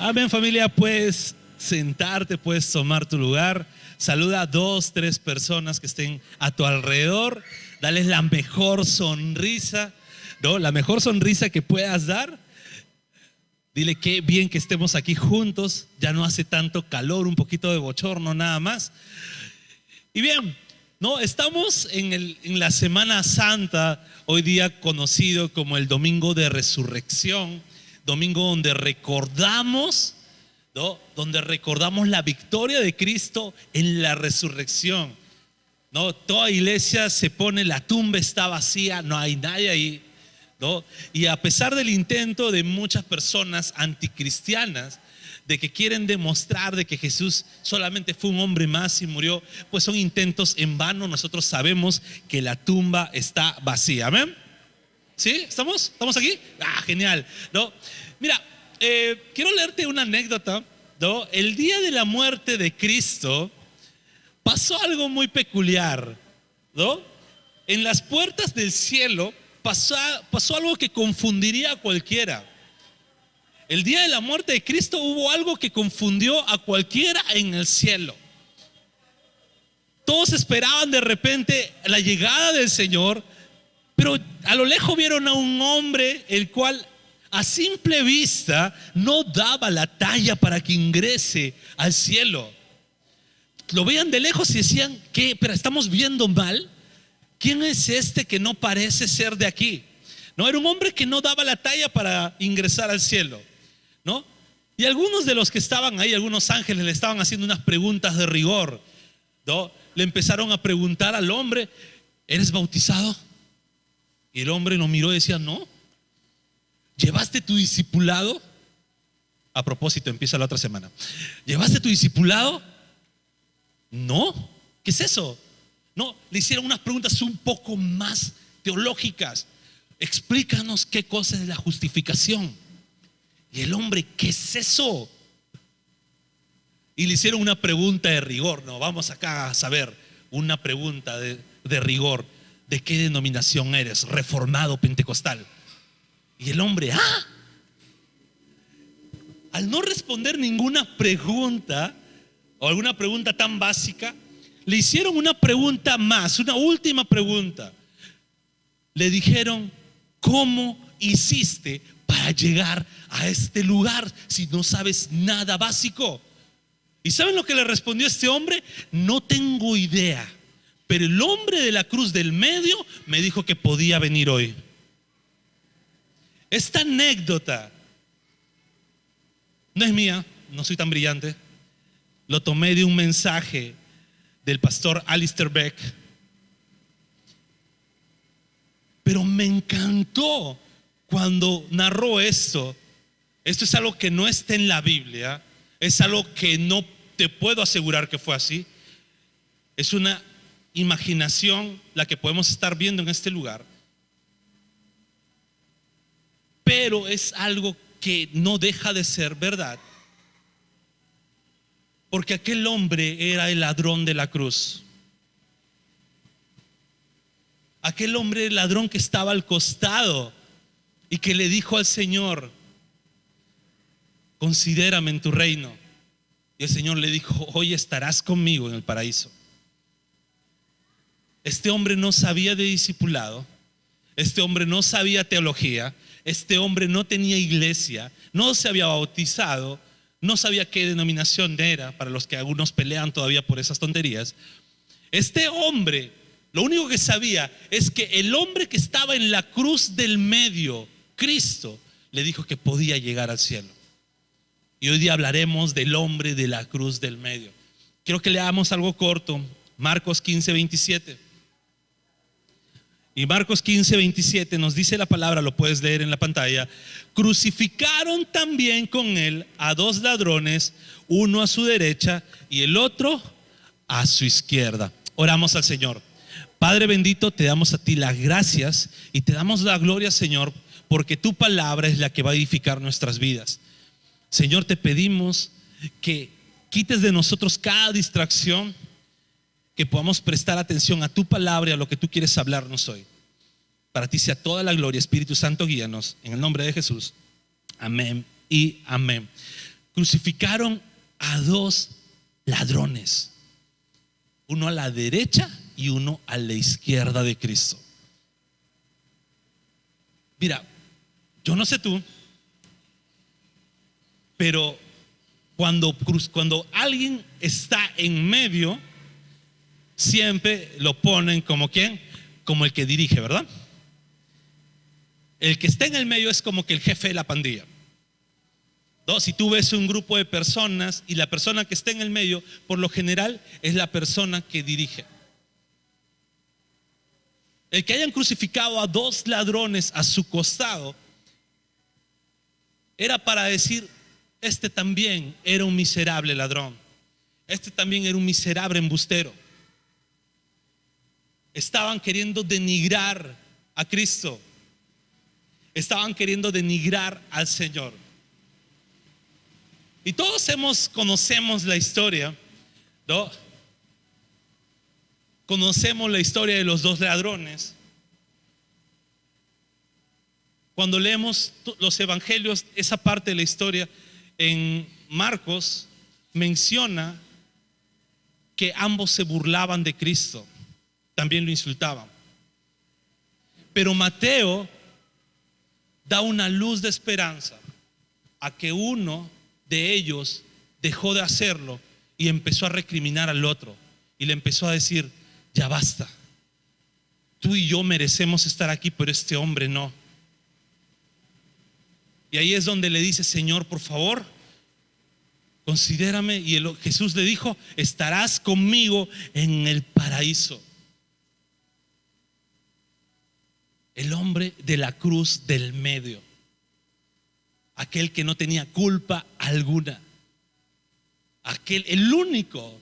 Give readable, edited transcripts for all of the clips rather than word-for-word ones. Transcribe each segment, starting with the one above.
Amén, familia. Puedes sentarte, puedes tomar tu lugar. Saluda a 2, 3 personas que estén a tu alrededor. Dales la mejor sonrisa, ¿no? La mejor sonrisa que puedas dar. Dile qué bien que estemos aquí juntos. Ya no hace tanto calor, un poquito de bochorno nada más. Y bien, ¿no? Estamos en la Semana Santa, hoy día conocido como el Domingo de Resurrección. Domingo donde recordamos, ¿no? Donde recordamos la victoria de Cristo en la resurrección, ¿no? Toda iglesia se pone, la tumba está vacía, no hay nadie ahí, ¿no? Y a pesar del intento de muchas personas anticristianas de que quieren demostrar de que Jesús solamente fue un hombre más y murió, pues son intentos en vano. Nosotros sabemos que la tumba está vacía. ¿Amén? ¿Sí? ¿Estamos aquí? Genial, ¿no? Mira, quiero leerte una anécdota, ¿no? El día de la muerte de Cristo pasó algo muy peculiar, ¿no? En las puertas del cielo pasó algo que confundiría a cualquiera. El día de la muerte de Cristo hubo algo que confundió a cualquiera en el cielo. Todos esperaban de repente la llegada del Señor, pero a lo lejos vieron a un hombre el cual a simple vista no daba la talla para que ingrese al cielo. Lo veían de lejos y decían, ¿qué? ¿Pero estamos viendo mal? ¿Quién es este que no parece ser de aquí? No, era un hombre que no daba la talla para ingresar al cielo, ¿no? Y algunos de los que estaban ahí, algunos ángeles le estaban haciendo unas preguntas de rigor, ¿no? Le empezaron a preguntar al hombre, ¿eres bautizado? Y el hombre lo miró y decía, no. ¿Llevaste tu discipulado? A propósito, empieza la otra semana. ¿Llevaste tu discipulado? No. ¿Qué es eso? No, le hicieron unas preguntas un poco más teológicas. Explícanos qué cosa es la justificación. Y el hombre, ¿qué es eso? Y le hicieron una pregunta de rigor. No, vamos acá a saber una pregunta de rigor. ¿De qué denominación eres? Reformado, pentecostal. Y el hombre, al no responder ninguna pregunta o alguna pregunta tan básica, le hicieron una pregunta más, una última pregunta. Le dijeron, ¿cómo hiciste para llegar a este lugar si no sabes nada básico? ¿Y saben lo que le respondió este hombre? No tengo idea, pero el hombre de la cruz del medio me dijo que podía venir hoy. Esta anécdota no es mía, no soy tan brillante. Lo tomé de un mensaje del pastor Alistair Beck. Pero me encantó cuando narró esto. Esto es algo que no está en la Biblia. Es algo que no te puedo asegurar que fue así. Es una imaginación la que podemos estar viendo en este lugar, pero es algo que no deja de ser verdad, porque aquel hombre era el ladrón de la cruz. Aquel hombre, el ladrón que estaba al costado y que le dijo al Señor, considérame en tu reino. Y el Señor le dijo, hoy estarás conmigo en el paraíso. Este hombre no sabía de discipulado, este hombre no sabía teología, este hombre no tenía iglesia, no se había bautizado, no sabía qué denominación era, para los que algunos pelean todavía por esas tonterías. Este hombre, lo único que sabía es que el hombre que estaba en la cruz del medio, Cristo, le dijo que podía llegar al cielo. Y hoy día hablaremos del hombre de la cruz del medio. Quiero que leamos algo corto, Marcos 15:27. Y Marcos 15:27 nos dice la palabra, lo puedes leer en la pantalla. Crucificaron también con él a 2 ladrones, uno a su derecha y el otro a su izquierda. Oramos al Señor. Padre bendito, te damos a ti las gracias y te damos la gloria, Señor, porque tu palabra es la que va a edificar nuestras vidas. Señor, te pedimos que quites de nosotros cada distracción, que podamos prestar atención a tu palabra y a lo que tú quieres hablarnos hoy. Para ti sea toda la gloria. Espíritu Santo, guíanos en el nombre de Jesús. Amén y amén. Crucificaron a dos ladrones, uno a la derecha y uno a la izquierda de Cristo. Mira, yo no sé tú, pero cuando alguien está en medio, siempre lo ponen como ¿quién? Como el que dirige, ¿verdad? El que está en el medio es como que el jefe de la pandilla. ¿No? Si tú ves un grupo de personas y la persona que está en el medio, por lo general es la persona que dirige. El que hayan crucificado a dos ladrones a su costado era para decir: este también era un miserable ladrón, este también era un miserable embustero. Estaban queriendo denigrar a Cristo, estaban queriendo denigrar al Señor. Y todos conocemos la historia, ¿no? Conocemos la historia de los dos ladrones. Cuando leemos los evangelios, esa parte de la historia en Marcos menciona que ambos se burlaban de Cristo, también lo insultaban. Pero Mateo da una luz de esperanza a que uno de ellos dejó de hacerlo y empezó a recriminar al otro y le empezó a decir: ya basta, tú y yo merecemos estar aquí, pero este hombre no. Y ahí es donde le dice: Señor, por favor, considérame. Y Jesús le dijo: estarás conmigo en el paraíso. El hombre de la cruz del medio, aquel que no tenía culpa alguna, el único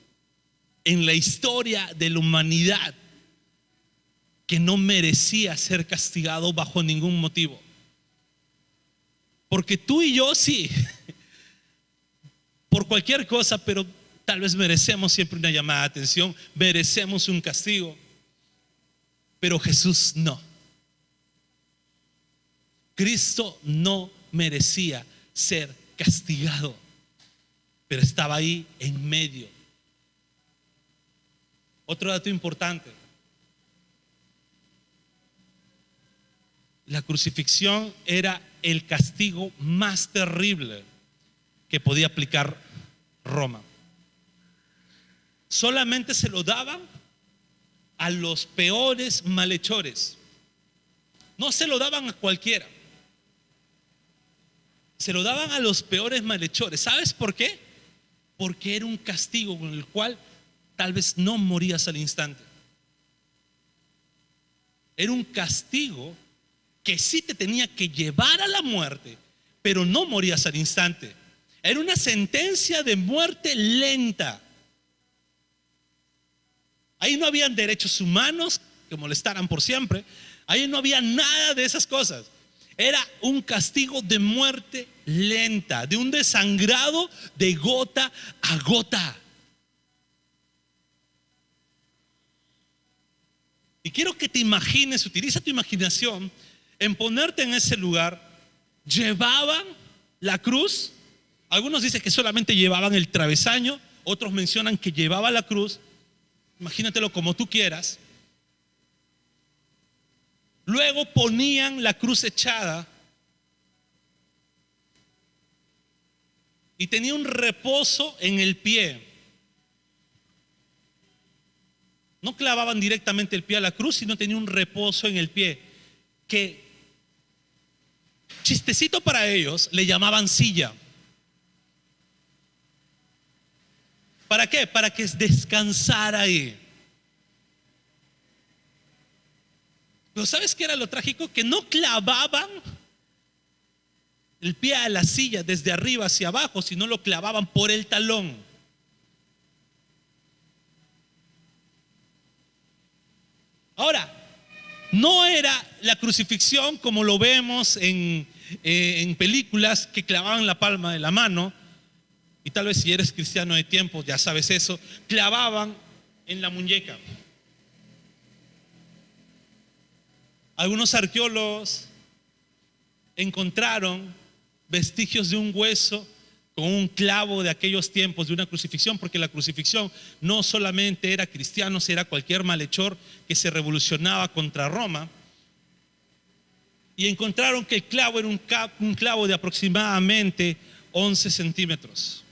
en la historia de la humanidad que no merecía ser castigado bajo ningún motivo. Porque tú y yo sí, por cualquier cosa, pero tal vez merecemos siempre una llamada de atención, merecemos un castigo, pero Jesús no. Cristo no merecía ser castigado, pero estaba ahí en medio. Otro dato importante: la crucifixión era el castigo más terrible que podía aplicar Roma. Solamente se lo daban a los peores malhechores. No se lo daban a cualquiera. Se lo daban a los peores malhechores. ¿Sabes por qué? Porque era un castigo con el cual tal vez no morías al instante. Era un castigo que sí te tenía que llevar a la muerte, pero no morías al instante. Era una sentencia de muerte lenta. Ahí no habían derechos humanos que molestaran por siempre. Ahí no había nada de esas cosas. Era un castigo de muerte lenta, de un desangrado de gota a gota. Y quiero que te imagines, utiliza tu imaginación en ponerte en ese lugar. Llevaban la cruz. Algunos dicen que solamente llevaban el travesaño, otros mencionan que llevaba la cruz. Imagínatelo como tú quieras. Luego ponían la cruz echada y tenía un reposo en el pie. No clavaban directamente el pie a la cruz, sino tenía un reposo en el pie, que, chistecito para ellos, le llamaban silla. ¿Para qué? Para que descansara ahí. Pero ¿sabes qué era lo trágico? Que no clavaban el pie a la silla desde arriba hacia abajo, sino lo clavaban por el talón. Ahora, no era la crucifixión como lo vemos en películas, que clavaban la palma de la mano y tal vez si eres cristiano de tiempo, ya sabes eso, clavaban en la muñeca. Algunos arqueólogos encontraron vestigios de un hueso con un clavo de aquellos tiempos, de una crucifixión, porque la crucifixión no solamente era cristianos, era cualquier malhechor que se revolucionaba contra Roma. Y encontraron que el clavo era un clavo de aproximadamente 11 centímetros.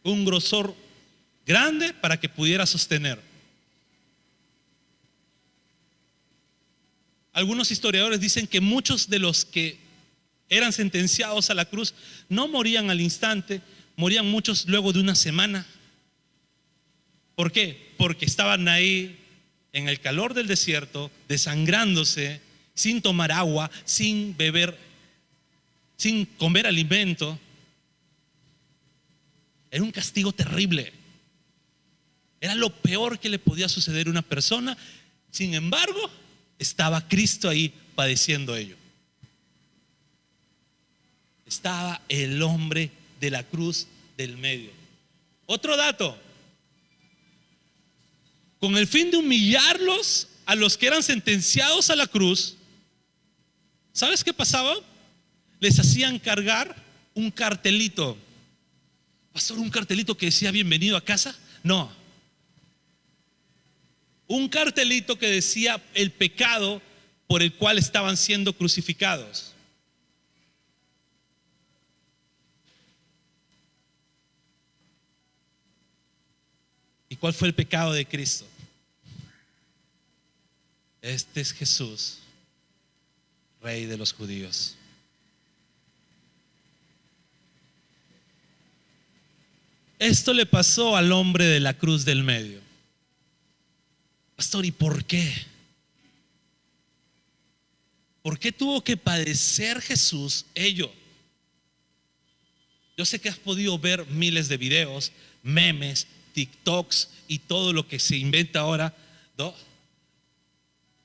Un grosor grande para que pudiera sostener. Algunos historiadores dicen que muchos de los que eran sentenciados a la cruz no morían al instante, morían muchos luego de una semana. ¿Por qué? Porque estaban ahí en el calor del desierto, desangrándose, sin tomar agua, sin beber, sin comer alimento. Era un castigo terrible. Era lo peor que le podía suceder a una persona. Sin embargo, estaba Cristo ahí padeciendo ello. Estaba el hombre de la cruz del medio. Otro dato: con el fin de humillarlos a los que eran sentenciados a la cruz, ¿sabes qué pasaba? Les hacían cargar un cartelito. Pastor, un cartelito que decía bienvenido a casa. No, un cartelito que decía el pecado por el cual estaban siendo crucificados. ¿Y cuál fue el pecado de Cristo? Este es Jesús, Rey de los judíos. Esto le pasó al hombre de la cruz del medio. Pastor, ¿y por qué? ¿Por qué tuvo que padecer Jesús ello? Yo sé que has podido ver miles de videos, memes, TikToks y todo lo que se inventa ahora, ¿no?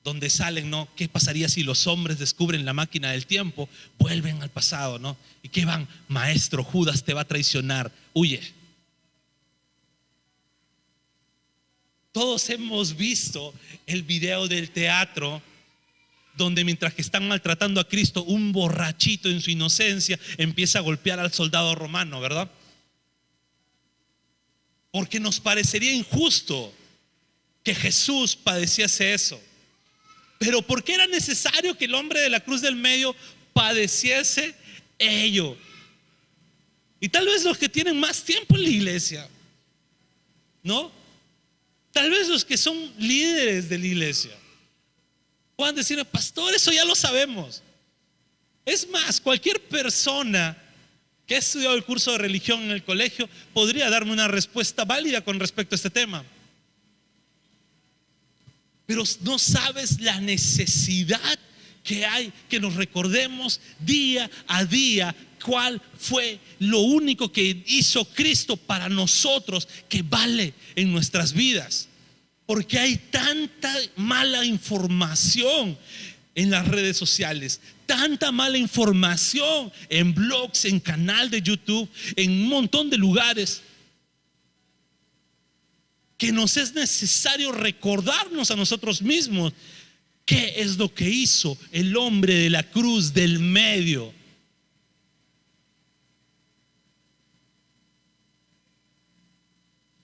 Donde salen, ¿no? ¿Qué pasaría si los hombres descubren la máquina del tiempo? Vuelven al pasado, ¿no? ¿Y qué van? Maestro, Judas te va a traicionar, huye. Todos hemos visto el video del teatro donde mientras que están maltratando a Cristo, un borrachito en su inocencia empieza a golpear al soldado romano, ¿verdad? Porque nos parecería injusto que Jesús padeciese eso. Pero ¿por qué era necesario que el hombre de la cruz del medio padeciese ello? Y tal vez los que tienen más tiempo en la iglesia, ¿no? Tal vez los que son líderes de la iglesia puedan decir, pastor, eso ya lo sabemos. Es más, cualquier persona que ha estudiado el curso de religión en el colegio podría darme una respuesta válida con respecto a este tema. Pero no sabes la necesidad que hay que nos recordemos día a día cuál fue lo único que hizo Cristo para nosotros que vale en nuestras vidas. Porque hay tanta mala información en las redes sociales, tanta mala información en blogs, en canal de YouTube, en un montón de lugares, que nos es necesario recordarnos a nosotros mismos qué es lo que hizo el hombre de la cruz del medio.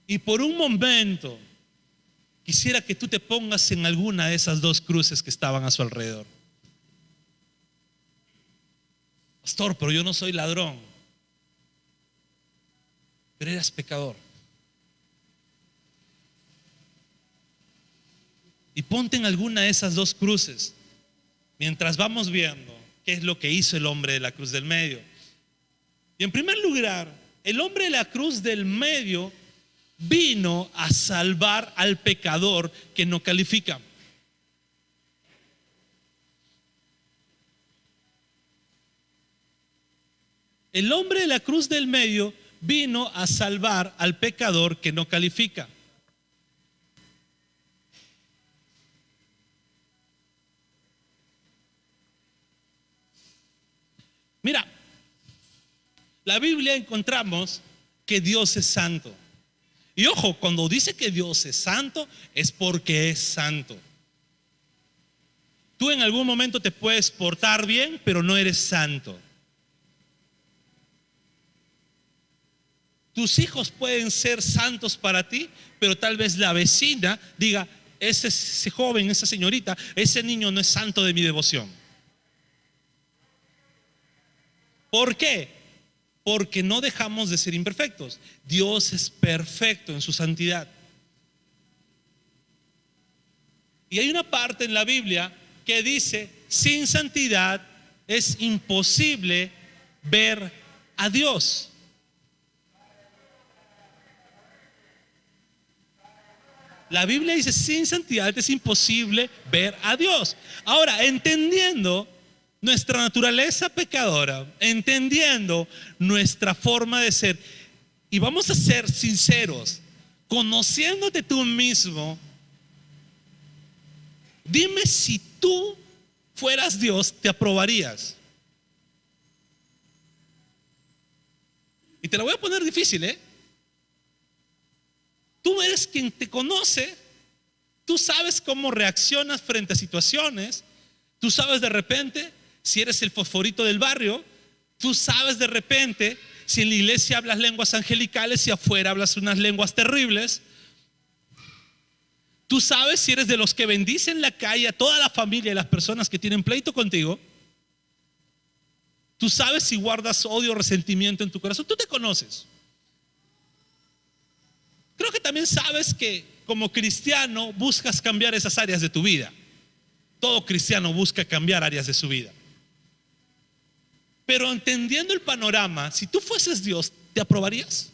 Y por un momento quisiera que tú te pongas en alguna de esas dos cruces que estaban a su alrededor. Pastor, pero yo no soy ladrón. Pero eras pecador. Y ponte en alguna de esas dos cruces mientras vamos viendo qué es lo que hizo el hombre de la cruz del medio. Y en primer lugar, el hombre de la cruz del medio vino a salvar al pecador que no califica. El hombre de la cruz del medio vino a salvar al pecador que no califica. Mira, La Biblia encontramos que Dios es santo. Y ojo, cuando dice que Dios es santo, es porque es santo. Tú en algún momento te puedes portar bien, pero no eres santo. Tus hijos pueden ser santos para ti, pero tal vez la vecina diga, ese joven, esa señorita, ese niño no es santo de mi devoción. ¿Por qué? Porque no dejamos de ser imperfectos. Dios es perfecto en su santidad. Y hay una parte en la Biblia que dice, sin santidad es imposible ver a Dios. La Biblia dice, sin santidad es imposible ver a Dios. Ahora, entendiendo nuestra naturaleza pecadora, entendiendo nuestra forma de ser, y vamos a ser sinceros, conociéndote tú mismo, dime si tú fueras Dios, ¿te aprobarías? Y te la voy a poner difícil, ¿eh? Tú eres quien te conoce, tú sabes cómo reaccionas frente a situaciones, tú sabes de repente si eres el fosforito del barrio, tú sabes de repente si en la iglesia hablas lenguas angelicales y afuera hablas unas lenguas terribles. Tú sabes si eres de los que bendicen la calle a toda la familia y las personas que tienen pleito contigo. Tú sabes si guardas odio o resentimiento en tu corazón. Tú te conoces. Creo que también sabes que como cristiano buscas cambiar esas áreas de tu vida. Todo cristiano busca cambiar áreas de su vida. Pero entendiendo el panorama, si tú fueses Dios, ¿te aprobarías?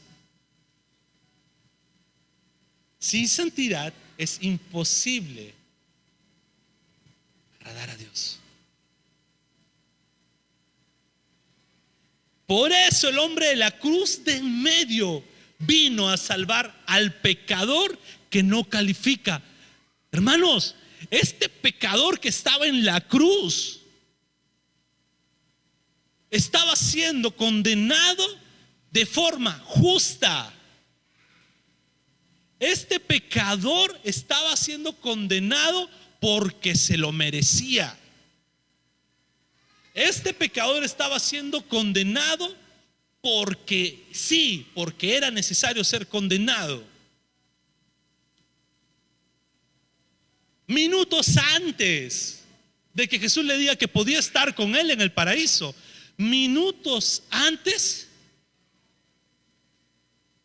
Sin santidad es imposible agradar a Dios. Por eso el hombre de la cruz de en medio vino a salvar al pecador que no califica. Hermanos, este pecador que estaba en la cruz estaba siendo condenado de forma justa. Este pecador estaba siendo condenado porque se lo merecía. Este pecador estaba siendo condenado porque sí, porque era necesario ser condenado. Minutos antes de que Jesús le diga que podía estar con él en el paraíso, minutos antes,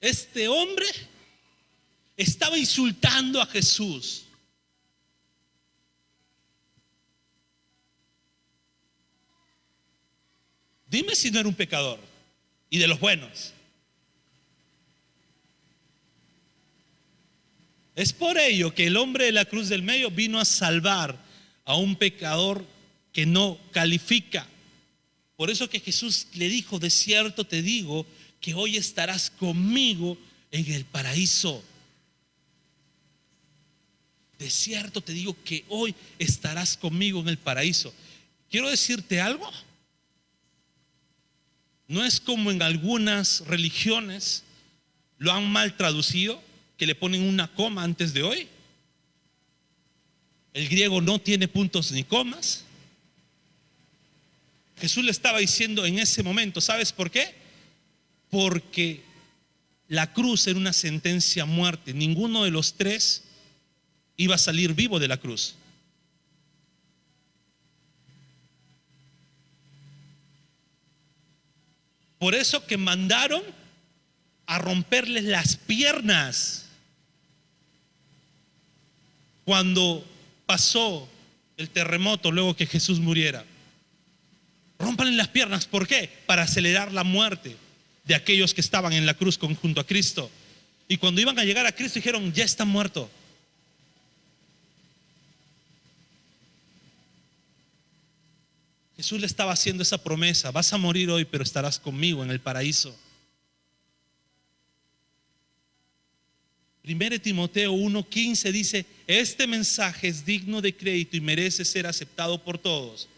este hombre estaba insultando a Jesús. Dime si no era un pecador y de los buenos. Es por ello que el hombre de la cruz del medio vino a salvar a un pecador que no califica. Por eso que Jesús le dijo, de cierto te digo que hoy estarás conmigo en el paraíso. De cierto te digo que hoy estarás conmigo en el paraíso. Quiero decirte algo. No es como en algunas religiones lo han mal traducido, que le ponen una coma antes de hoy. El griego no tiene puntos ni comas. Jesús le estaba diciendo en ese momento, ¿sabes por qué? Porque la cruz era una sentencia a muerte. Ninguno de los tres iba a salir vivo de la cruz. Por eso que mandaron a romperles las piernas cuando pasó el terremoto luego que Jesús muriera. Rómpanle las piernas, ¿por qué? Para acelerar la muerte de aquellos que estaban en la cruz junto a Cristo. Y cuando iban a llegar a Cristo dijeron, ya está muerto. Jesús le estaba haciendo esa promesa, vas a morir hoy, pero estarás conmigo en el paraíso. 1 Timoteo 1:15 dice, este mensaje es digno de crédito y merece ser aceptado por todos.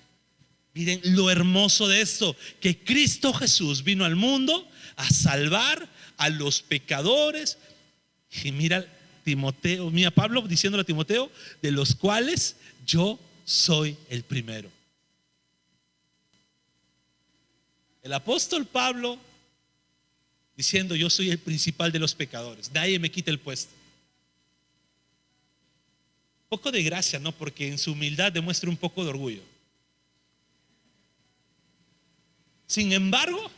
Miren lo hermoso de esto, que Cristo Jesús vino al mundo a salvar a los pecadores. Y mira Timoteo, mira Pablo diciéndole a Timoteo, de los cuales yo soy el primero. El apóstol Pablo diciendo, yo soy el principal de los pecadores, nadie me quita el puesto. Un poco de gracia, ¿no? Porque en su humildad demuestra un poco de orgullo. Sin embargo,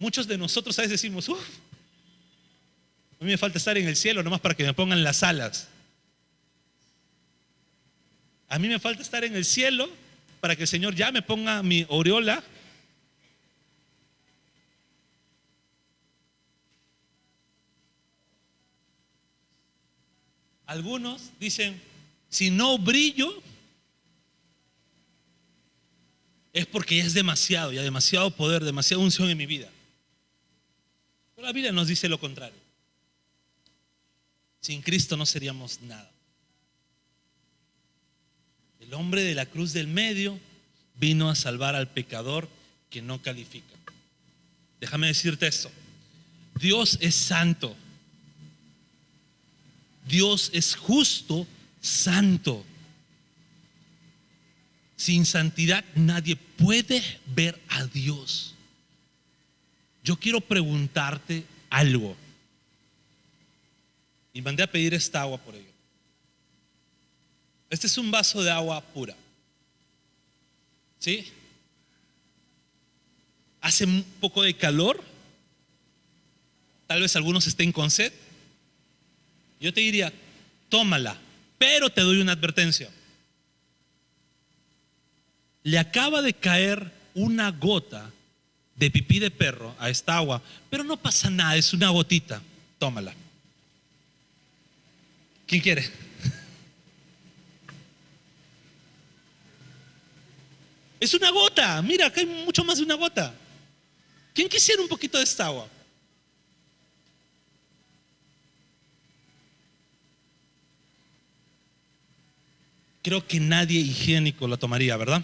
muchos de nosotros a veces decimos, a mí me falta estar en el cielo nomás para que me pongan las alas. A mí me falta estar en el cielo para que el Señor ya me ponga mi aureola. Algunos dicen, si no brillo, es porque ya es demasiado, ya demasiado poder, demasiada unción en mi vida. Pero la Biblia nos dice lo contrario. Sin Cristo no seríamos nada. El hombre de la cruz del medio vino a salvar al pecador que no califica. Déjame decirte esto. Dios es santo. Dios es justo, santo. Sin santidad nadie puede ver a Dios. Yo quiero preguntarte algo. Y mandé a pedir esta agua por ello. Este es un vaso de agua pura. ¿Sí? Hace un poco de calor. Tal vez algunos estén con sed. Yo te diría, tómala, pero te doy una advertencia. Le acaba de caer una gota de pipí de perro a esta agua, pero no pasa nada, es una gotita. Tómala. ¿Quién quiere? Es una gota, mira, acá hay mucho más de una gota. ¿Quién quisiera un poquito de esta agua? Creo que nadie higiénico la tomaría, ¿verdad?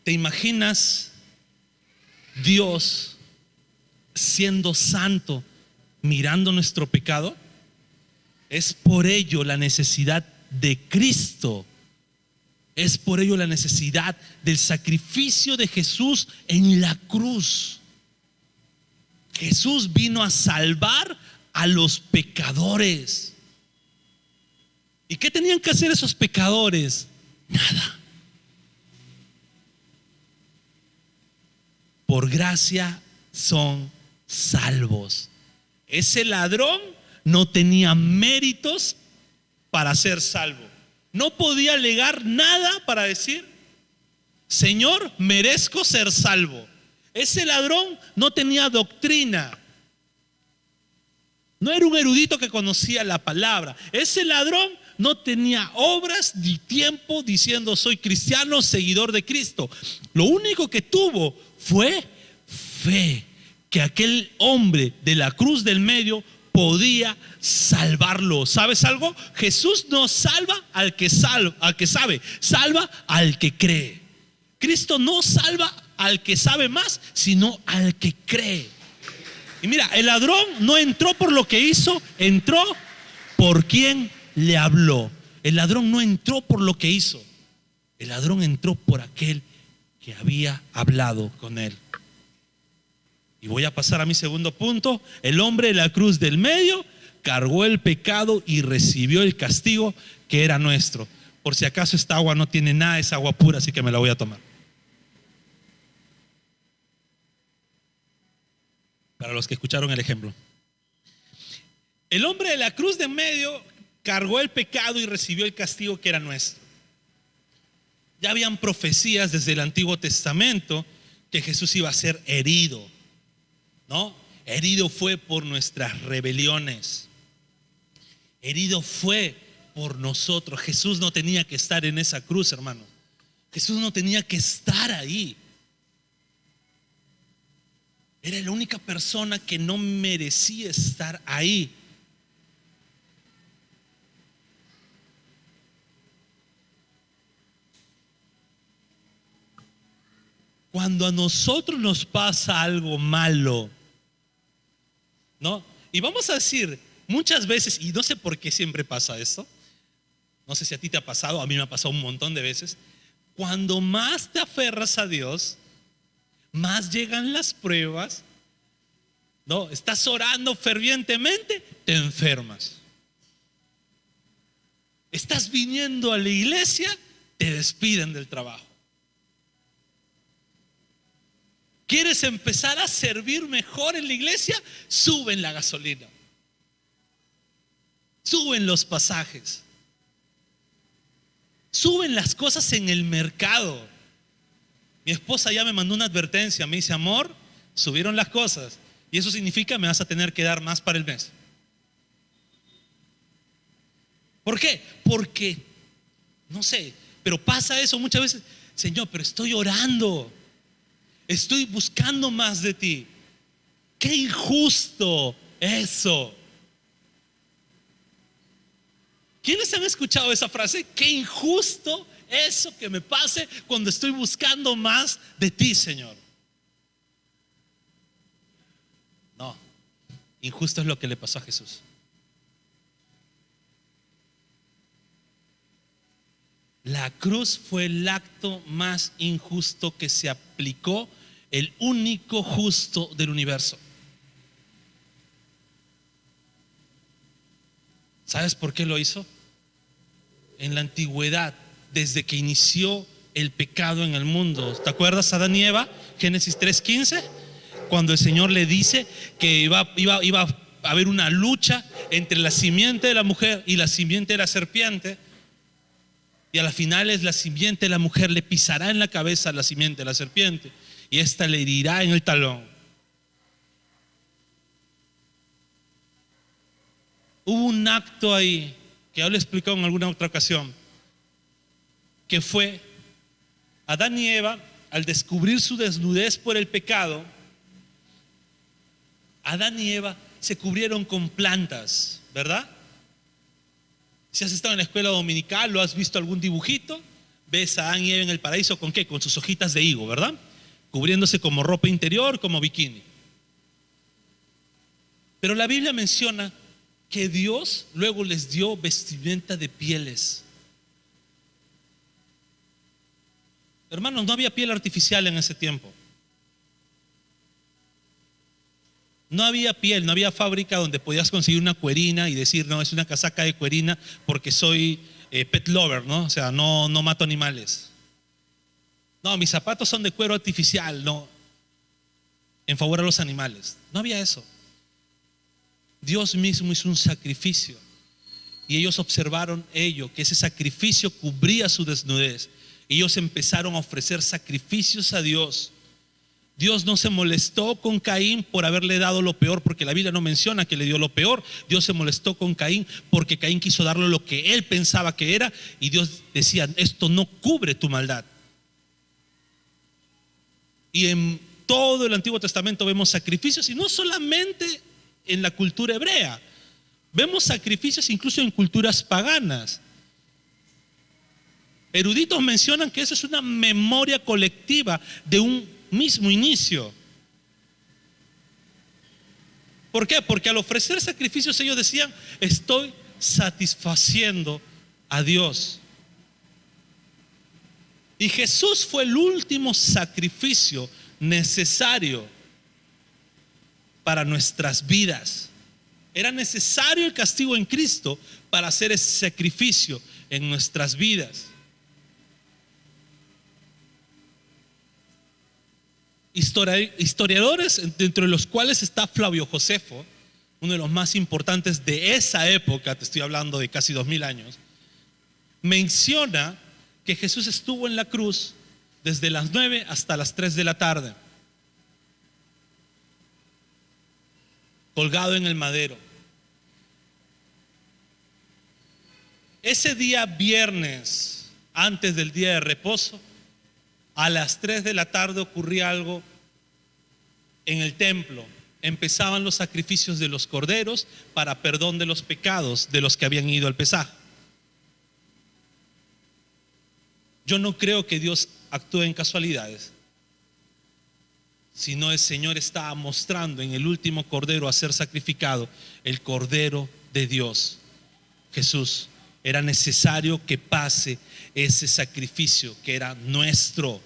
¿Te imaginas Dios siendo santo mirando nuestro pecado? Es por ello la necesidad de Cristo. Es por ello la necesidad del sacrificio de Jesús en la cruz. Jesús vino a salvar a los pecadores. ¿Y qué tenían que hacer esos pecadores? Nada. Por gracia son salvos. Ese ladrón no tenía méritos para ser salvo. No podía alegar nada para decir, Señor, merezco ser salvo. Ese ladrón no tenía doctrina. No era un erudito que conocía la palabra. Ese ladrón no tenía obras ni tiempo diciendo soy cristiano, seguidor de Cristo. Lo único que tuvo fue fe, que aquel hombre de la cruz del medio podía salvarlo. ¿Sabes algo? Jesús no salva al que sabe, salva al que cree. Cristo no salva al que sabe más, sino al que cree. Y mira, el ladrón no entró por lo que hizo, entró por quien le habló. El ladrón no entró por lo que hizo. El ladrón entró por aquel que había hablado con él. Y voy a pasar a mi segundo punto. El hombre de la cruz del medio cargó el pecado y recibió el castigo que era nuestro. Por si acaso esta agua no tiene nada, es agua pura, así que me la voy a tomar. Para los que escucharon el ejemplo. El hombre de la cruz de medio cargó el pecado y recibió el castigo que era nuestro. Ya habían profecías desde el Antiguo Testamento que Jesús iba a ser herido, ¿no? Herido fue por nuestras rebeliones. Herido fue por nosotros. Jesús no tenía que estar en esa cruz, hermano. Jesús no tenía que estar ahí. Era la única persona que no merecía estar ahí. cuando a nosotros nos pasa algo malo, ¿no? Y vamos a decir, muchas veces, y no sé por qué siempre pasa esto, no sé si a ti te ha pasado, a mí me ha pasado un montón de veces, cuando más te aferras a Dios, más llegan las pruebas, ¿no? Estás orando fervientemente, te enfermas. Estás viniendo a la iglesia, te despiden del trabajo. ¿Quieres empezar a servir mejor en la iglesia? Suben la gasolina, suben los pasajes, suben las cosas en el mercado. Mi esposa ya me mandó una advertencia, me dice: amor, subieron las cosas y eso significa me vas a tener que dar más para el mes. ¿Por qué? Porque, no sé, pero pasa eso muchas veces. Señor, pero estoy orando, estoy buscando más de ti. Qué injusto eso. ¿Quiénes han escuchado esa frase? Qué injusto eso que me pase cuando estoy buscando más de ti, Señor. No, injusto es lo que le pasó a Jesús. La cruz fue el acto más injusto que se aplicó el único justo del universo. ¿Sabes por qué lo hizo? En la antigüedad, desde que inició el pecado en el mundo, ¿te acuerdas Adán y Eva? Génesis 3:15, cuando el Señor le dice que iba a haber una lucha entre la simiente de la mujer y la simiente de la serpiente. Y a la final es la simiente de la mujer le pisará en la cabeza a la simiente de la serpiente y ésta le herirá en el talón. Hubo un acto ahí que ya lo he explicado en alguna otra ocasión, que fue Adán y Eva, al descubrir su desnudez por el pecado, Adán y Eva se cubrieron con plantas, ¿verdad? Si has estado en la escuela dominical, lo has visto algún dibujito, ves a Adán y Eva en el paraíso ¿con qué? Con sus hojitas de higo, ¿verdad? Cubriéndose como ropa interior, como bikini. Pero la Biblia menciona que Dios luego les dio vestimenta de pieles. Hermanos, no había piel artificial en ese tiempo. No había piel, no había fábrica donde podías conseguir una cuerina y decir: no, es una casaca de cuerina porque soy pet lover, ¿no? O sea, no mato animales. No, mis zapatos son de cuero artificial, no, en favor a los animales. No había eso. Dios mismo hizo un sacrificio y ellos observaron que ese sacrificio cubría su desnudez. Ellos empezaron a ofrecer sacrificios a Dios. Dios no se molestó con Caín por haberle dado lo peor, porque la Biblia no menciona que le dio lo peor. Dios se molestó con Caín porque Caín quiso darle lo que él pensaba que era, y Dios decía: esto no cubre tu maldad. Y en todo el Antiguo Testamento vemos sacrificios, y no solamente en la cultura hebrea, vemos sacrificios incluso en culturas paganas. Eruditos mencionan que eso es una memoria colectiva de un mismo inicio. ¿Por qué? Porque al ofrecer sacrificios ellos decían: estoy satisfaciendo a Dios. Y Jesús fue el último sacrificio necesario para nuestras vidas. Era necesario el castigo en Cristo para hacer ese sacrificio en nuestras vidas. Historiadores, dentro de los cuales está Flavio Josefo, uno de los más importantes de esa época, te estoy hablando de casi 2000 años, menciona que Jesús estuvo en la cruz desde las 9 hasta las 3 de la tarde, colgado en el madero. Ese día viernes, antes del día de reposo, a las 3 de la tarde ocurría algo en el templo. Empezaban los sacrificios de los corderos para perdón de los pecados de los que habían ido al Pesaj. Yo no creo que Dios actúe en casualidades. sino el Señor estaba mostrando en el último cordero a ser sacrificado, el Cordero de Dios, Jesús. Era necesario que pase ese sacrificio que era nuestro.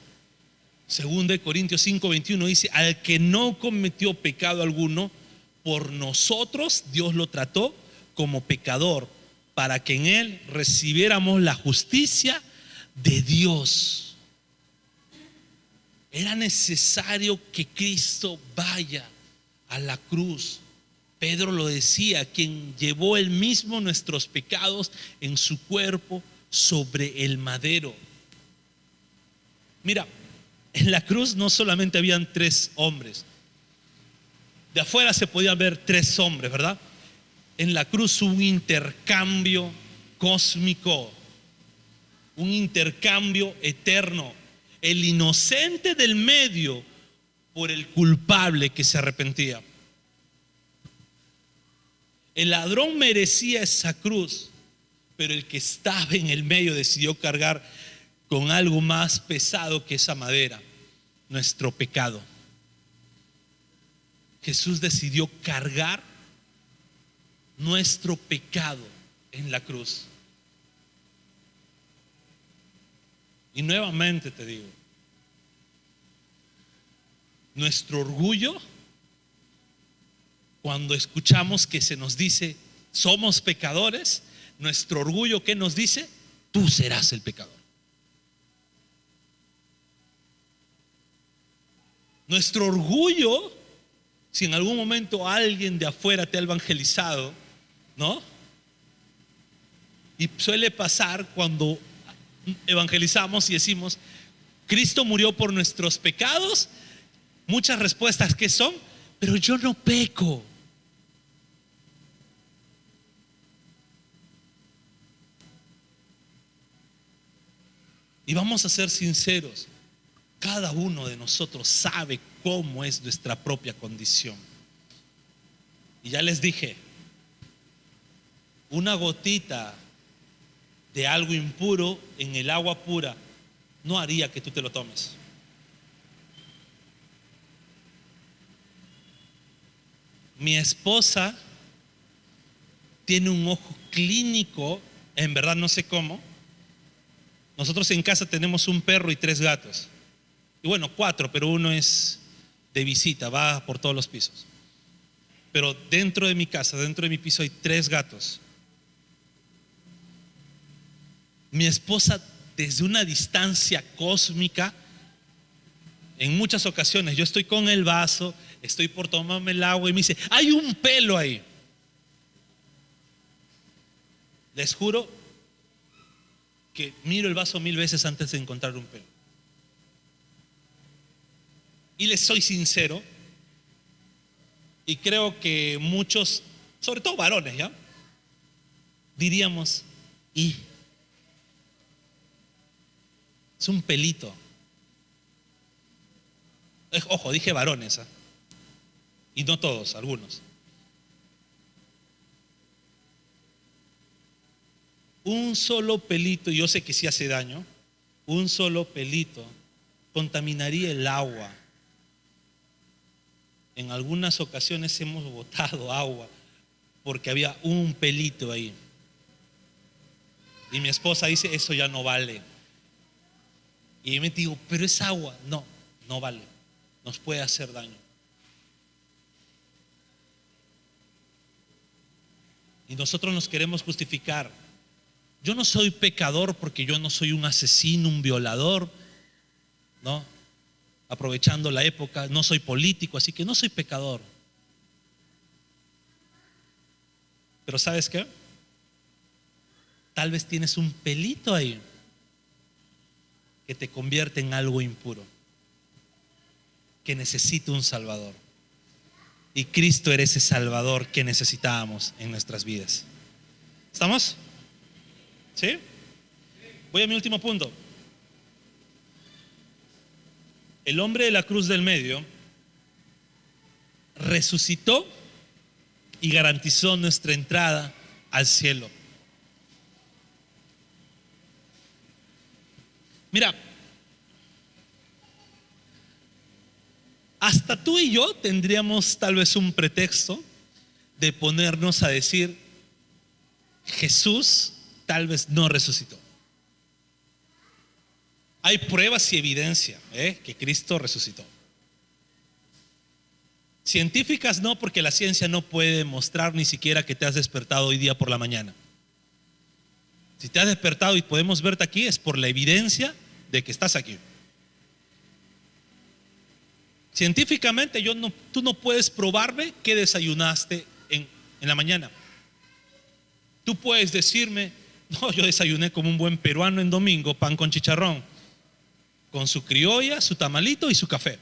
Segundo de Corintios 5:21 dice: al que no cometió pecado alguno, por nosotros Dios lo trató como pecador, para que en él recibiéramos la justicia de Dios. Era necesario que Cristo vaya a la cruz. Pedro lo decía, quien llevó él mismo nuestros pecados en su cuerpo sobre el madero. Mira, en la cruz no solamente habían 3 hombres. De afuera se podían ver 3 hombres, ¿verdad? En la cruz hubo un intercambio cósmico, un intercambio eterno. El inocente del medio por el culpable que se arrepentía. El ladrón merecía esa cruz, pero el que estaba en el medio decidió cargar con algo más pesado que esa madera: nuestro pecado. Jesús decidió cargar nuestro pecado en la cruz. Y nuevamente te digo, nuestro orgullo, cuando escuchamos que se nos dice somos pecadores, nuestro orgullo, ¿qué nos dice? Tú serás el pecador. Nuestro orgullo, si en algún momento alguien de afuera te ha evangelizado, ¿no? Y suele pasar cuando evangelizamos y decimos Cristo murió por nuestros pecados, muchas respuestas que son: pero yo no peco. Y vamos a ser sinceros, cada uno de nosotros sabe cómo es nuestra propia condición. Y ya les dije, una gotita de algo impuro en el agua pura no haría que tú te lo tomes. Mi esposa tiene un ojo clínico, en verdad no sé cómo. Nosotros en casa tenemos un perro y 3 gatos. Y bueno, 4, pero uno es de visita, va por todos los pisos. Pero dentro de mi casa, dentro de mi piso, hay 3 gatos. Mi esposa, desde una distancia cósmica, en muchas ocasiones yo estoy con el vaso, estoy por tomarme el agua y me dice: hay un pelo ahí. Les juro que miro el vaso 1000 veces antes de encontrar un pelo. Y les soy sincero, y creo que muchos, sobre todo varones, ¿ya? Diríamos: y es un pelito. Ojo, dije varones, ¿eh? Y no todos, algunos. Un solo pelito, yo sé que sí hace daño, un solo pelito contaminaría el agua. En algunas ocasiones hemos botado agua porque había un pelito ahí. Y mi esposa dice: eso ya no vale. Y yo me digo: pero es agua. No, no vale. Nos puede hacer daño. Y nosotros nos queremos justificar. Yo no soy pecador porque yo no soy un asesino, un violador, ¿no? Aprovechando la época, no soy político, así que no soy pecador. Pero ¿sabes qué? Tal vez tienes un pelito ahí que te convierte en algo impuro, que necesita un Salvador. Y Cristo era ese Salvador que necesitábamos en nuestras vidas. ¿Estamos? ¿Sí? Voy a mi último punto. El hombre de la cruz del medio resucitó y garantizó nuestra entrada al cielo. Mira, hasta tú y yo tendríamos tal vez un pretexto de ponernos a decir, Jesús tal vez no resucitó. Hay pruebas y evidencia que Cristo resucitó. Científicas no, porque la ciencia no puede demostrar ni siquiera que te has despertado hoy día por la mañana. Si te has despertado y podemos verte aquí, es por la evidencia de que estás aquí. Científicamente tú no puedes probarme que desayunaste en la mañana. Tú puedes decirme, no, yo desayuné como un buen peruano en domingo, pan con chicharrón, con su criolla, su tamalito y su café,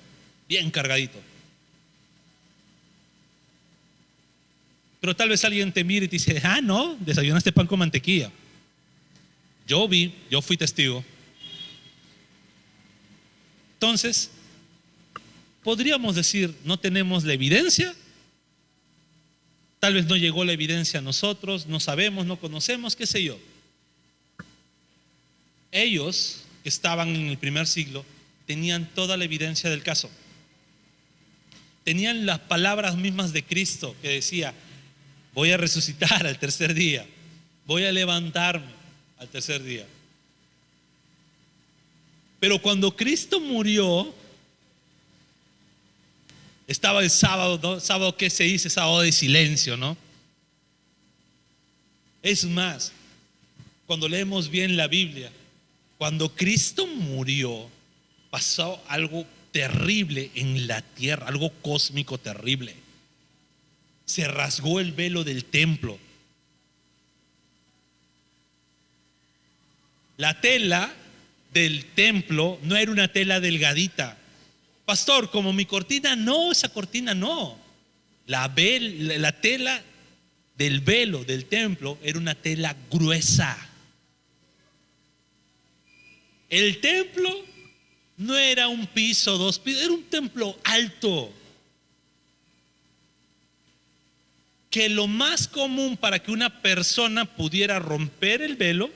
bien cargadito. Pero tal vez alguien te mire y te dice, no, desayunaste pan con mantequilla. Yo fui testigo. Entonces, podríamos decir, no tenemos la evidencia. Tal vez no llegó la evidencia a nosotros, no sabemos, no conocemos, qué sé yo. Ellos que estaban en el primer siglo tenían toda la evidencia del caso. Tenían las palabras mismas de Cristo que decía, voy a resucitar al tercer día, voy a levantarme al tercer día. Pero cuando Cristo murió, estaba el sábado, ¿no? Sábado que se dice, sábado de silencio, ¿no? Es más, cuando leemos bien la Biblia, cuando Cristo murió, pasó algo terrible en la tierra, algo cósmico terrible. Se rasgó el velo del templo. La tela del templo no era una tela delgadita. Pastor, como mi cortina, no, esa cortina no. La tela del velo del templo era una tela gruesa. El templo no era un piso, dos pisos, era un templo alto. Que lo más común para que una persona pudiera romper el velo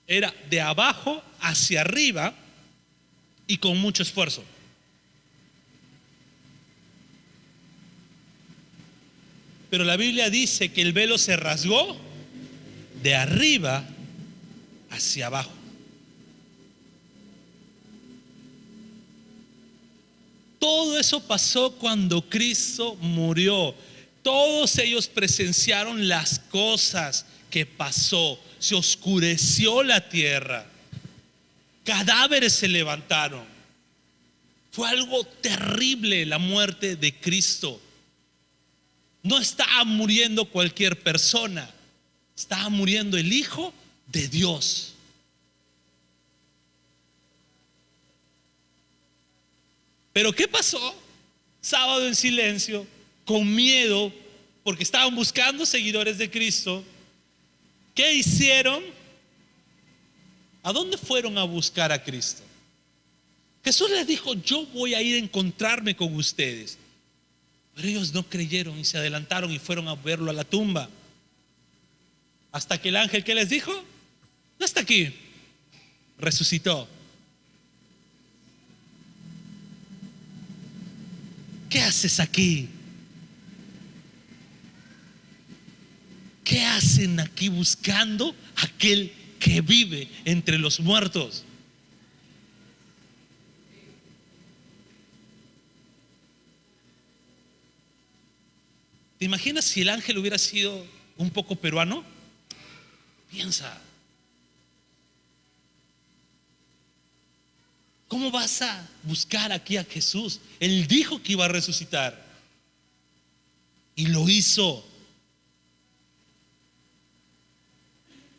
era de abajo hacia arriba y con mucho esfuerzo. Pero la Biblia dice que el velo se rasgó de arriba hacia abajo. Todo eso pasó cuando Cristo murió. Todos ellos presenciaron las cosas que pasó. Se oscureció la tierra. Cadáveres se levantaron. Fue algo terrible la muerte de Cristo. No estaba muriendo cualquier persona. Estaba muriendo el Hijo de Dios. Pero ¿qué pasó? Sábado en silencio, con miedo, porque estaban buscando seguidores de Cristo. ¿Qué hicieron? ¿A dónde fueron a buscar a Cristo? Jesús les dijo, yo voy a ir a encontrarme con ustedes. Pero ellos no creyeron y se adelantaron y fueron a verlo a la tumba. Hasta que el ángel, ¿qué les dijo? No está aquí, resucitó. ¿Qué haces aquí? ¿Qué hacen aquí buscando a aquel que vive entre los muertos? ¿Te imaginas si el ángel hubiera sido un poco peruano? Piensa, ¿cómo vas a buscar aquí a Jesús? Él dijo que iba a resucitar y lo hizo.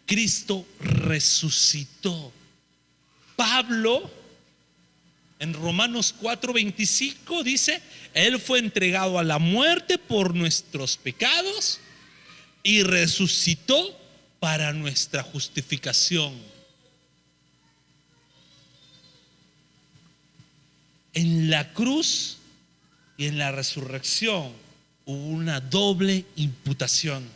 Cristo resucitó. Pablo en Romanos 4:25 dice, Él fue entregado a la muerte por nuestros pecados y resucitó para nuestra justificación. En la cruz y en la resurrección hubo una doble imputación.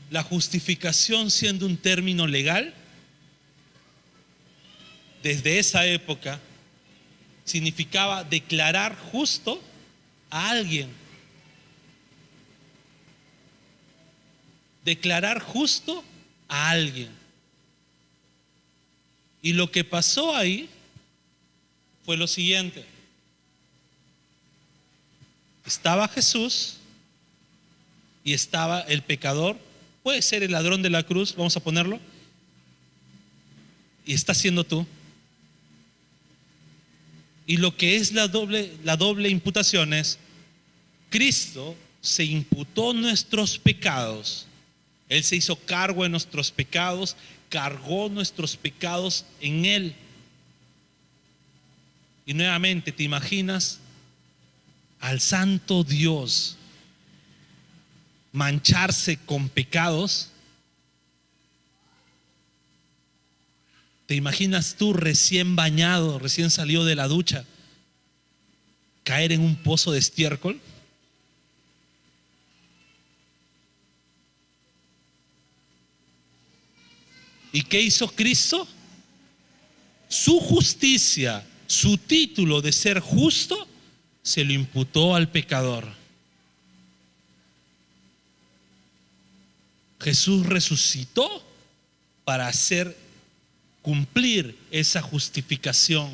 La justificación, siendo un término legal, desde esa época significaba declarar justo a alguien. Declarar justo a alguien. Y lo que pasó ahí fue lo siguiente. Estaba Jesús y estaba el pecador, puede ser el ladrón de la cruz, vamos a ponerlo, y está siendo tú. Y lo que es la doble imputación es: Cristo se imputó nuestros pecados. Él se hizo cargo de nuestros pecados, cargó nuestros pecados en Él. Y nuevamente, ¿te imaginas al santo Dios mancharse con pecados? ¿Te imaginas tú recién bañado, recién salido de la ducha, caer en un pozo de estiércol? ¿Y qué hizo Cristo? Su justicia, su título de ser justo, se lo imputó al pecador. Jesús resucitó para cumplir esa justificación.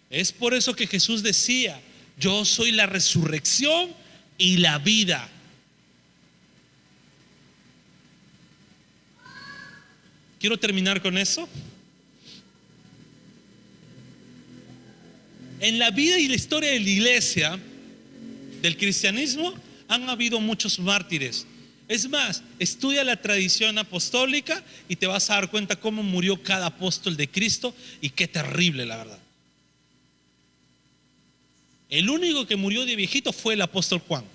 Es por eso que Jesús decía: yo soy la resurrección y la vida. Quiero terminar con eso. En la vida y la historia de la iglesia, del cristianismo, han habido muchos mártires. Es más, estudia la tradición apostólica y te vas a dar cuenta cómo murió cada apóstol de Cristo, y qué terrible, la verdad. El único que murió de viejito fue el apóstol Juan,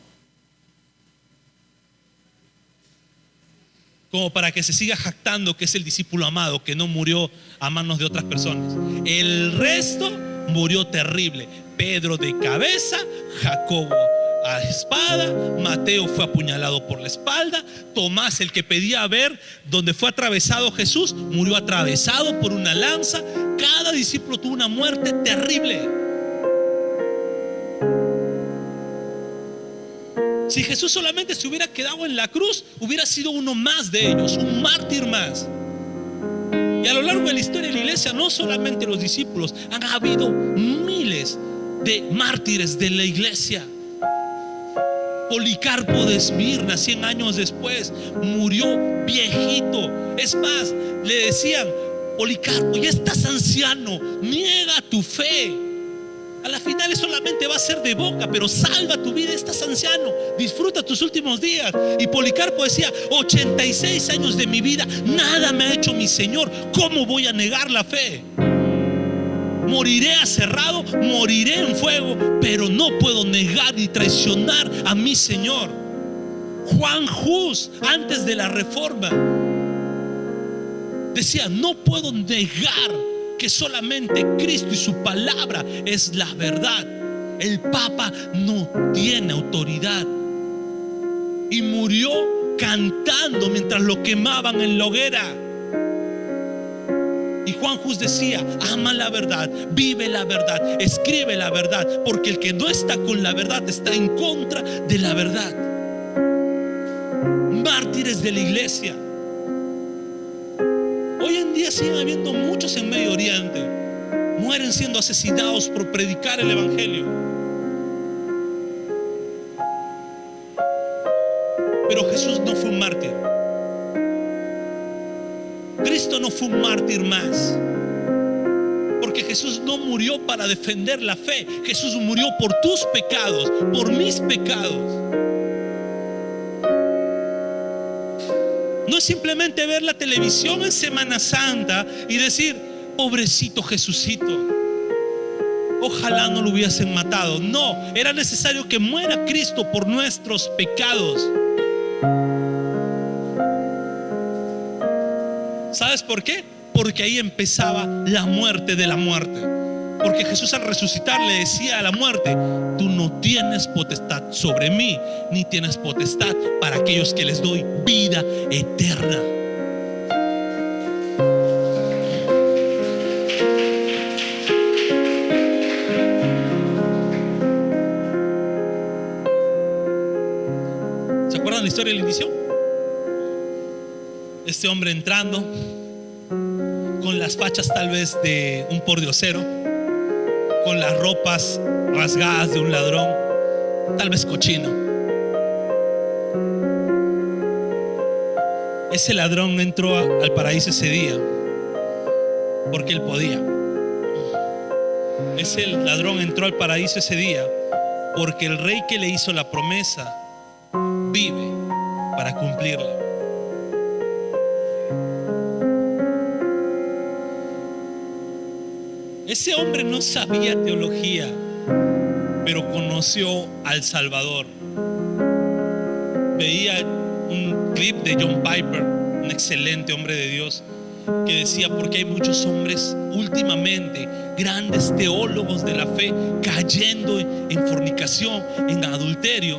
como para que se siga jactando que es el discípulo amado, que no murió a manos de otras personas. El resto murió terrible. Pedro de cabeza, Jacobo a espada, Mateo fue apuñalado por la espalda, Tomás, el que pedía ver donde fue atravesado Jesús, murió atravesado por una lanza. Cada discípulo tuvo una muerte terrible. Si Jesús solamente se hubiera quedado en la cruz, hubiera sido uno más de ellos, un mártir más. Y a lo largo de la historia de la iglesia, no solamente los discípulos, han habido miles de mártires de la iglesia. Policarpo de Esmirna, 100 años después, murió viejito. Es más, le decían: Policarpo, ya estás anciano, niega tu fe. A la final solamente va a ser de boca, pero salva tu vida, estás anciano, disfruta tus últimos días. Y Policarpo decía: 86 años de mi vida, nada me ha hecho mi Señor, ¿cómo voy a negar la fe? Moriré aserrado, moriré en fuego, pero no puedo negar ni traicionar a mi Señor. Juan Hus, antes de la reforma, decía: no puedo negar que solamente Cristo y su palabra es la verdad. El Papa no tiene autoridad. Y murió cantando mientras lo quemaban en la hoguera. Y Juan Hus decía: ama la verdad, vive la verdad, escribe la verdad, porque el que no está con la verdad está en contra de la verdad. Mártires de la iglesia. Hoy en día siguen habiendo muchos en Medio Oriente. Mueren siendo asesinados por predicar el evangelio. Pero Jesús no fue un mártir. Cristo no fue un mártir más. Porque Jesús no murió para defender la fe. Jesús murió por tus pecados, por mis pecados. No es simplemente ver la televisión en Semana Santa y decir: pobrecito Jesucito, ojalá no lo hubiesen matado. No, era necesario que muera Cristo por nuestros pecados. ¿Sabes por qué? Porque ahí empezaba la muerte de la muerte. Porque Jesús al resucitar le decía a la muerte: tú no tienes potestad sobre mí, ni tienes potestad para aquellos que les doy vida eterna. ¿Se acuerdan la historia del inicio? Este hombre entrando con las fachas tal vez de un pordiosero, con las ropas rasgadas de un ladrón, tal vez cochino. Ese ladrón entró al paraíso ese día porque él podía. Ese ladrón entró al paraíso ese día porque el rey que le hizo la promesa vive para cumplirla. Ese hombre no sabía teología, pero conoció al Salvador. Veía un clip de John Piper, un excelente hombre de Dios, que decía: porque hay muchos hombres últimamente, grandes teólogos de la fe, cayendo en fornicación, en adulterio.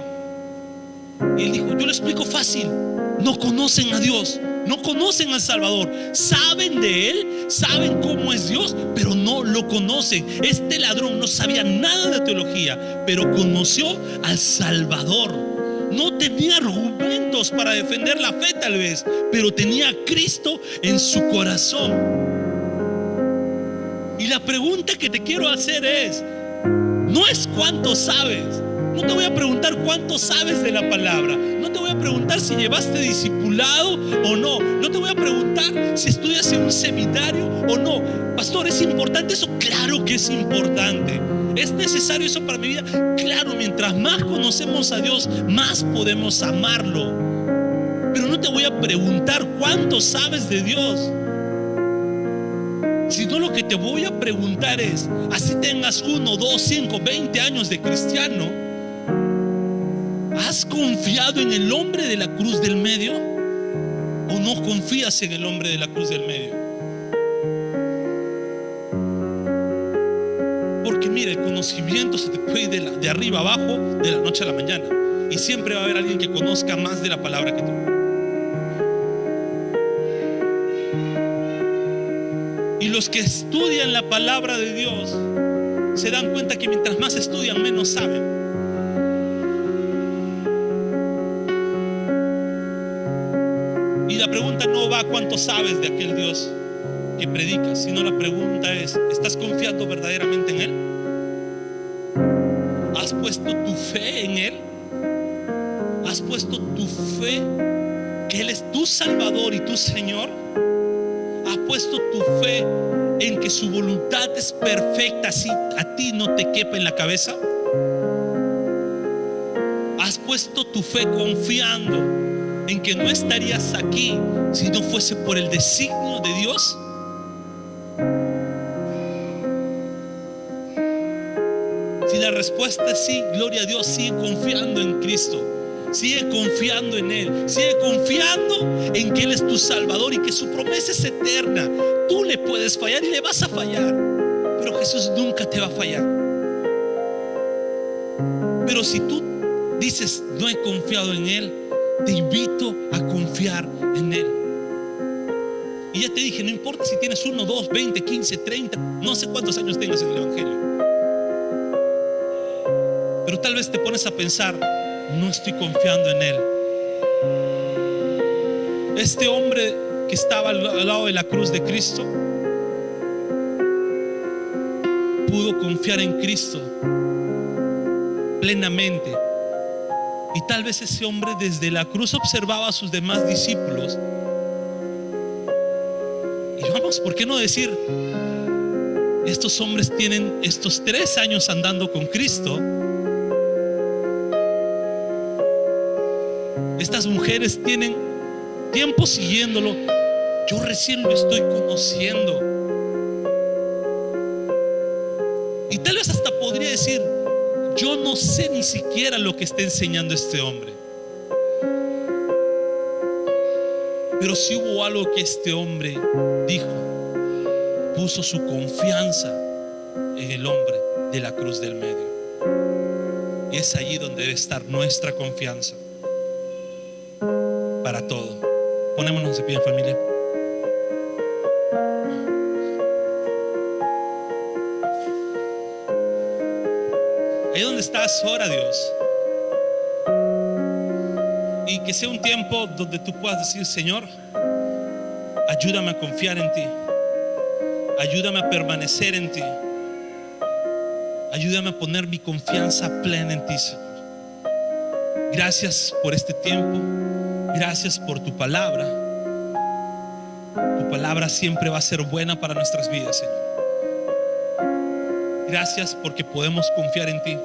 Y él dijo: yo lo explico fácil. No conocen a Dios, no conocen al Salvador, saben de Él, saben cómo es Dios, pero no lo conocen. Este ladrón no sabía nada de teología, pero conoció al Salvador. No tenía argumentos para defender la fe tal vez, pero tenía a Cristo en su corazón. Y la pregunta que te quiero hacer es: no es cuánto sabes. No te voy a preguntar cuánto sabes de la palabra. No te voy a preguntar si llevaste discipulado o no. No te voy a preguntar si estudias en un seminario o no. Pastor, ¿es importante eso? Claro que es importante. ¿Es necesario eso para mi vida? Claro, mientras más conocemos a Dios, más podemos amarlo. Pero no te voy a preguntar cuánto sabes de Dios, sino lo que te voy a preguntar es: así tengas 1, 2, 5, 20 años de cristiano, ¿has confiado en el hombre de la cruz del medio o no confías en el hombre de la cruz del medio? Porque mira, el conocimiento se te puede ir de arriba abajo, de la noche a la mañana, y siempre va a haber alguien que conozca más de la palabra que tú. Y los que estudian la palabra de Dios se dan cuenta que mientras más estudian, menos saben. Y la pregunta no va a cuánto sabes de aquel Dios que predicas, sino la pregunta es: ¿estás confiando verdaderamente en Él? ¿Has puesto tu fe en Él? ¿Has puesto tu fe que Él es tu Salvador y tu Señor? ¿Has puesto tu fe en que su voluntad es perfecta, si a ti no te quepa en la cabeza? ¿Has puesto tu fe confiando en que no estarías aquí si no fuese por el designio de Dios? Si la respuesta es sí, gloria a Dios, sigue confiando en Cristo, sigue confiando en Él, sigue confiando en que Él es tu Salvador y que su promesa es eterna. Tú le puedes fallar y le vas a fallar, pero Jesús nunca te va a fallar. Pero si tú dices: no he confiado en Él, te invito a confiar en Él. Y ya te dije, no importa si tienes 1, 2, 20, 15, 30, no sé cuántos años tengas en el Evangelio, pero tal vez te pones a pensar: no estoy confiando en Él. Este hombre que estaba al lado de la cruz de Cristo pudo confiar en Cristo plenamente. Y tal vez ese hombre desde la cruz observaba a sus demás discípulos. Y vamos, ¿por qué no decir: estos hombres tienen estos 3 años andando con Cristo? Estas mujeres tienen tiempo siguiéndolo, yo recién lo estoy conociendo. Y tal vez hasta podría decir: yo no sé ni siquiera lo que está enseñando este hombre. Pero si hubo algo que este hombre dijo: puso su confianza en el hombre de la cruz del medio. Y es allí donde debe estar nuestra confianza para todo. Ponémonos de pie, familia. Ahí donde estás, ora a Dios. Y que sea un tiempo donde tú puedas decir: Señor, ayúdame a confiar en ti. Ayúdame a permanecer en ti. Ayúdame a poner mi confianza plena en ti, Señor. Gracias por este tiempo. Gracias por tu palabra. Tu palabra siempre va a ser buena para nuestras vidas, Señor. Gracias porque podemos confiar en ti.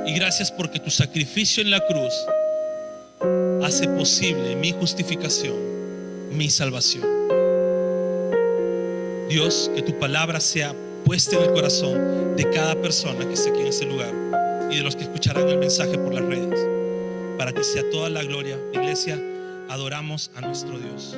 Y gracias porque tu sacrificio en la cruz hace posible mi justificación, mi salvación. Dios, que tu palabra sea puesta en el corazón de cada persona que esté aquí en este lugar y de los que escucharán el mensaje por las redes, para que sea toda la gloria. Iglesia, adoramos a nuestro Dios.